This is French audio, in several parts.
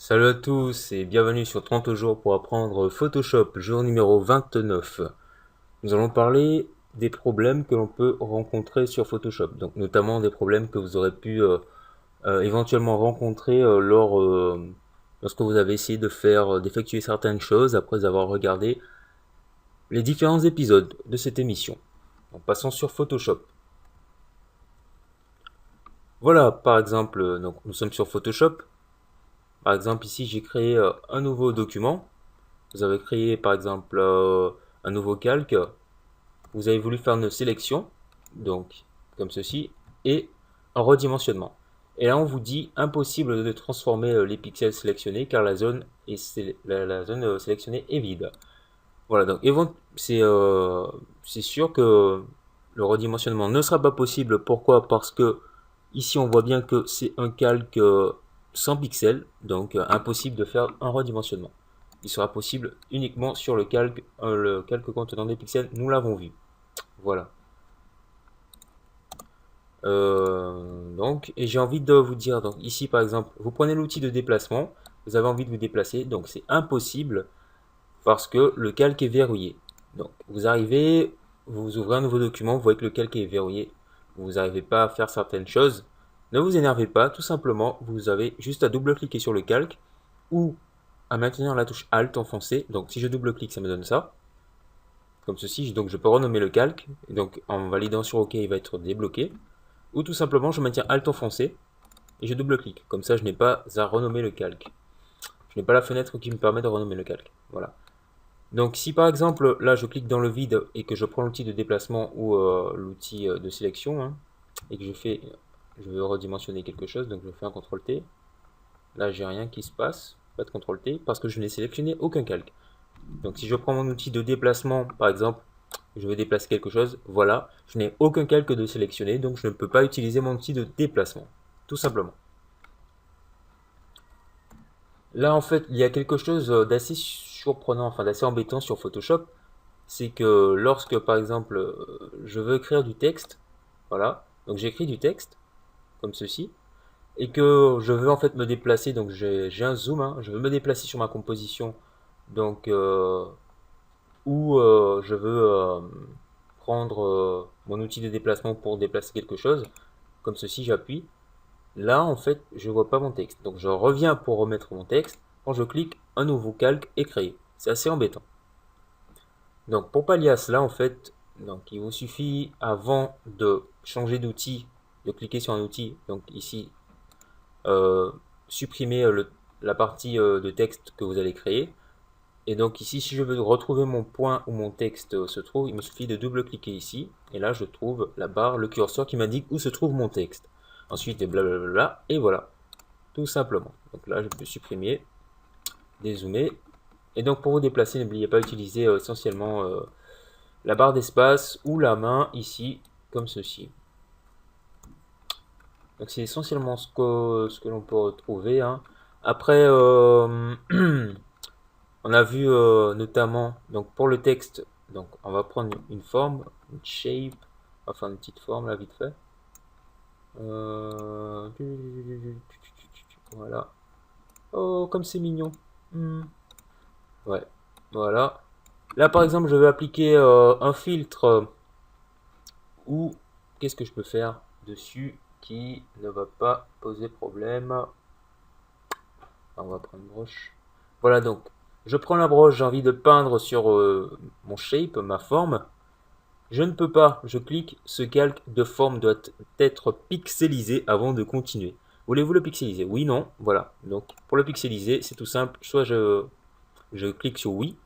Salut à tous et bienvenue sur 30 jours pour apprendre Photoshop, jour numéro 29. Nous allons parler des problèmes que l'on peut rencontrer sur Photoshop, donc notamment des problèmes que vous aurez pu éventuellement rencontrer lorsque vous avez essayé de d'effectuer certaines choses après avoir regardé les différents épisodes de cette émission. En passant sur Photoshop. Voilà, par exemple, donc nous sommes sur Photoshop. Par exemple, ici j'ai créé un nouveau document. Vous avez créé par exemple un nouveau calque, vous avez voulu faire une sélection, donc comme ceci, et un redimensionnement. Et là on vous dit impossible de transformer les pixels sélectionnés car la zone sélectionnée est vide. Voilà, donc c'est sûr que le redimensionnement ne sera pas possible. Pourquoi? Parce que ici on voit bien que c'est un calque sans pixels, donc impossible de faire un redimensionnement. Il sera possible uniquement sur le calque contenant des pixels, nous l'avons vu. Voilà. Et j'ai envie de vous dire, donc ici par exemple, vous prenez l'outil de déplacement, vous avez envie de vous déplacer, donc c'est impossible parce que le calque est verrouillé. Donc vous arrivez, vous ouvrez un nouveau document, vous voyez que le calque est verrouillé, vous n'arrivez pas à faire certaines choses. Ne vous énervez pas, tout simplement, vous avez juste à double-cliquer sur le calque ou à maintenir la touche Alt enfoncée. Donc si je double-clique, ça me donne ça. Comme ceci, donc je peux renommer le calque. Et donc en validant sur OK, il va être débloqué. Ou tout simplement, je maintiens Alt enfoncé et je double-clique. Comme ça, je n'ai pas à renommer le calque. Je n'ai pas la fenêtre qui me permet de renommer le calque. Voilà. Donc si par exemple, là, je clique dans le vide et que je prends l'outil de déplacement ou l'outil de sélection, hein, et que je veux redimensionner quelque chose, donc je fais un CTRL T. Là, j'ai rien qui se passe, pas de CTRL T, parce que je n'ai sélectionné aucun calque. Donc si je prends mon outil de déplacement, par exemple, je veux déplacer quelque chose, voilà, je n'ai aucun calque de sélectionné, donc je ne peux pas utiliser mon outil de déplacement, tout simplement. Là, en fait, il y a quelque chose d'assez surprenant, enfin d'assez embêtant sur Photoshop, c'est que lorsque, par exemple, je veux écrire du texte, voilà, donc j'écris du texte, comme ceci, et que je veux en fait me déplacer, donc j'ai un zoom, hein, je veux me déplacer sur ma composition, donc ou je veux prendre mon outil de déplacement pour déplacer quelque chose, comme ceci, j'appuie. Là, en fait, je vois pas mon texte. Donc, je reviens pour remettre mon texte. Quand je clique, un nouveau calque est créé. C'est assez embêtant. Donc, pour pallier à cela, en fait, donc, il vous suffit, avant de changer d'outil, de cliquer sur un outil, donc ici, euh, supprimer la partie de texte que vous allez créer. Et donc ici, si je veux retrouver mon point où mon texte se trouve, il me suffit de double-cliquer ici. Et là, je trouve la barre, le curseur qui m'indique où se trouve mon texte. Ensuite, blablabla, et voilà, tout simplement. Donc là, je peux supprimer, dézoomer. Et donc pour vous déplacer, n'oubliez pas d'utiliser essentiellement la barre d'espace ou la main ici, comme ceci. Donc c'est essentiellement ce que l'on peut retrouver, hein. Après, on a vu notamment, donc pour le texte, donc on va prendre une forme, une shape, enfin une petite forme là vite fait. Euh, Voilà. Oh, comme c'est mignon. Hmm. Ouais, voilà. Là par exemple, je vais appliquer un filtre ou qu'est-ce que je peux faire dessus qui ne va pas poser problème. On va prendre une broche. Voilà, donc je prends la broche, j'ai envie de peindre sur mon shape, ma forme. Je ne peux pas, je clique, ce calque de forme doit être pixelisé avant de continuer. Voulez-vous le pixeliser? Oui, non, voilà. Donc pour le pixeliser, c'est tout simple, soit je clique sur oui,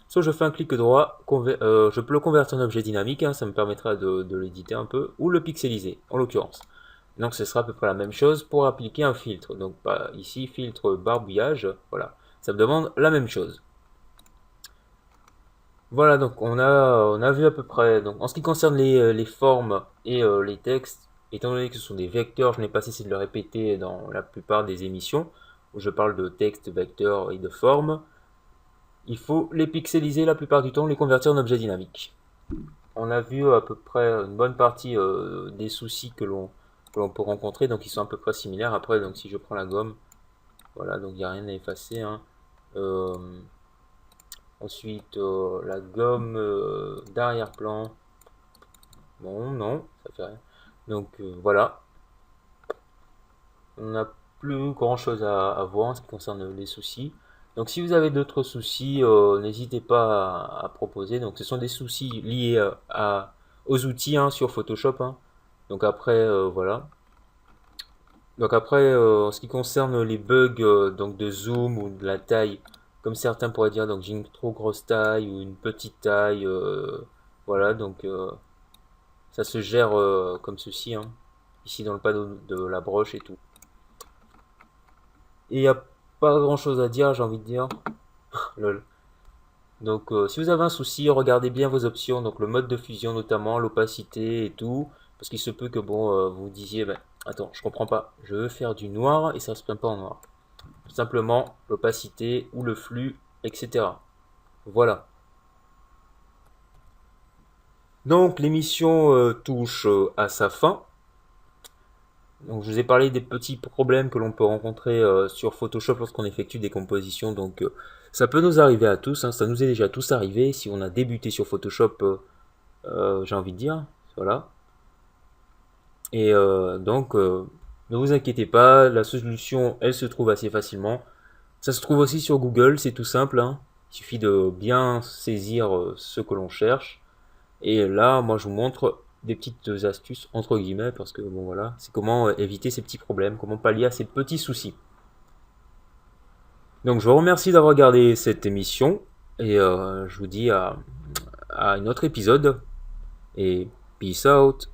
soit je fais un clic droit, je peux le convertir en objet dynamique, hein, ça me permettra de l'éditer un peu, ou le pixeliser, en l'occurrence. Donc ce sera à peu près la même chose pour appliquer un filtre. Donc ici, filtre barbouillage, voilà. Ça me demande la même chose. Voilà, donc on a vu à peu près. Donc, en ce qui concerne les formes et les textes, étant donné que ce sont des vecteurs, je n'ai pas cessé de le répéter dans la plupart des émissions, où je parle de texte, vecteurs et de formes, il faut les pixeliser la plupart du temps, les convertir en objets dynamiques. On a vu à peu près une bonne partie des soucis que l'on peut rencontrer, donc ils sont à peu près similaires. Après, donc si je prends la gomme, Voilà, donc il n'y a rien à effacer, hein. Ensuite, la gomme d'arrière-plan. Bon, non, ça fait rien. Donc voilà, on n'a plus grand chose à voir en ce qui concerne les soucis. Donc si vous avez d'autres soucis, n'hésitez pas à proposer. Donc ce sont des soucis liés aux outils, hein, sur Photoshop, hein. Donc après, voilà. Donc après, en ce qui concerne les bugs, donc de zoom ou de la taille, comme certains pourraient dire, donc j'ai une trop grosse taille ou une petite taille, voilà, donc ça se gère comme ceci, hein, ici dans le panneau de la broche et tout. Et il n'y a pas grand chose à dire, j'ai envie de dire. Lol. Donc si vous avez un souci, regardez bien vos options, donc le mode de fusion notamment, l'opacité et tout, parce qu'il se peut que bon, vous vous disiez, ben, attends, je comprends pas, je veux faire du noir et ça se peint pas en noir. Tout simplement l'opacité ou le flux, etc. Voilà. Donc l'émission touche à sa fin. Donc je vous ai parlé des petits problèmes que l'on peut rencontrer sur Photoshop lorsqu'on effectue des compositions. Donc ça peut nous arriver à tous, hein, ça nous est déjà tous arrivé si on a débuté sur Photoshop, j'ai envie de dire. Voilà. Et donc ne vous inquiétez pas, la solution elle se trouve assez facilement. Ça se trouve aussi sur Google, c'est tout simple, hein. Il suffit de bien saisir ce que l'on cherche. Et là, moi, je vous montre des petites astuces, entre guillemets, parce que, bon, voilà, c'est comment éviter ces petits problèmes, comment pallier à ces petits soucis. Donc, je vous remercie d'avoir regardé cette émission, et je vous dis à un autre épisode, et peace out.